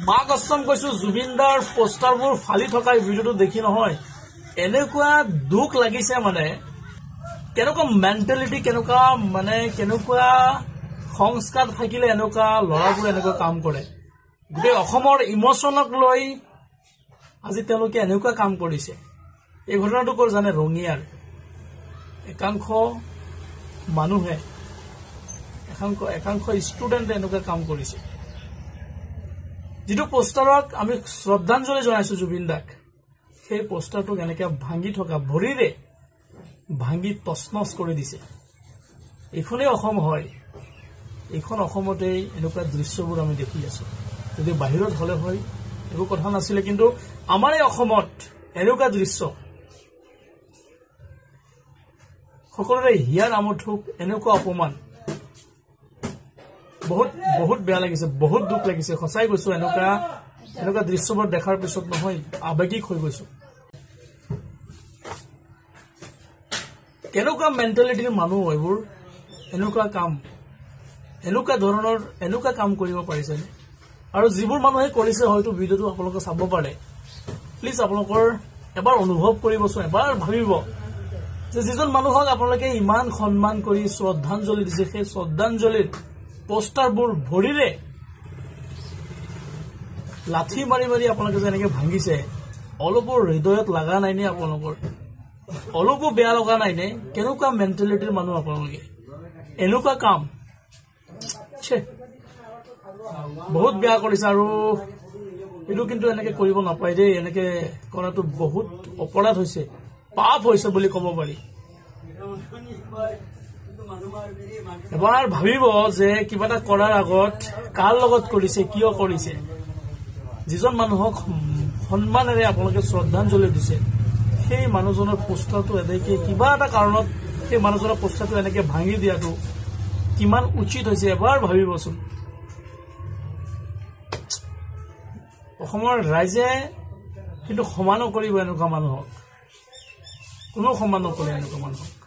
মা কসম কৈছো জুবিনদাৰ পোষ্টাৰবোৰ ফালি থকা ভিডিঅটো দেখি নহয় এনেকুৱা দুখ লাগিছে মানে কেনেকুৱা মেন্টালিটি কেনেকুৱা সংস্কাৰ থাকিলে এনেকুৱা লৰাবোৰ এনেকুৱা কাম কৰে গোটেই অসমৰ ইমোশনক লৈ আজি তেওঁলোকে এনেকুৱা কাম কৰিছে এই ঘটনাটো কৰ জানে ৰঙিয়াৰ একাংশ মানুহে একাংশ ষ্টুডেণ্টে এনেকুৱা কাম কৰিছে যেটো পোষ্টাৰক আমি শ্ৰদ্ধাঞ্জলি জনাইছো জুবিনদাক সেই পোষ্টাৰটো এনেকৈ ভাঙি থকা ভৰিৰে ভাঙি তছনছ কৰি দিছে এইখনে অসম হয় এইখন অসমতে এনেকুৱা দৃশ্যবোৰ আমি দেখি আছো যদি বাহিৰত হলে হয় একো কথা নাছিলে কিন্তু আমাৰ এই অসমত এনেকুৱা দৃশ্য সকলোৰে হিয়াৰ আমঠুক এনেকুৱা অপমান বহুত বেয়া লাগিছে বহুত দুখ লাগিছে সঁচাই কৈছো এনেকুৱা দৃশ্যবোৰ দেখাৰ পিছত নহয় আবেগিক হৈ গৈছো কেনেকুৱা মেন্টালিটিৰ মানুহ এইবোৰ এনেকুৱা ধৰণৰ এনেকুৱা কাম কৰিব পাৰিছে আৰু যিবোৰ মানুহে কৰিছে হয়তো ভিডিঅটো আপোনালোকে চাব পাৰে প্লিজ আপোনালোকৰ এবাৰ অনুভৱ কৰিবচোন এবাৰ ভাবিব যে যিজন মানুহক আপোনালোকে ইমান সন্মান কৰি শ্ৰদ্ধাঞ্জলি দিছে সেই শ্ৰদ্ধাঞ্জলিৰ পোষ্টাৰবোৰ ভৰিৰে লাঠি মাৰি আপোনালোকে যেনেকে ভাঙিছে অলপো হৃদয়ত লগা নাই নে আপোনালোকৰ অলপো বেয়া লগা নাই নে কেনেকুৱা মেন্টালিটিৰ মানুহ আপোনালোকে এনেকুৱা কাম বহুত বেয়া কৰিছে আৰু এইটো কিন্তু এনেকে কৰিব নাপায় দেই এনেকে কৰাটো বহুত অপৰাধ হৈছে পাপ হৈছে বুলি ক'ব পাৰি এবাৰ ভাবিব যে কিবা এটা কৰাৰ আগত কাৰ লগত কৰিছে কিয় কৰিছে যিজন মানুহক সন্মানেৰে আপোনালোকে শ্ৰদ্ধাঞ্জলি দিছে সেই মানুহজনৰ পোষ্টাৰটো এনেকে কিবা এটা কাৰণত সেই মানুহজনৰ পোষ্টাৰটো এনেকে ভাঙি দিয়াটো কিমান উচিত হৈছে এবাৰ ভাবিবচোন অসমৰ ৰাইজে কিন্তু সমান নকৰিব এনেকুৱা মানুহক কোনো সমান নকৰে এনেকুৱা মানুহক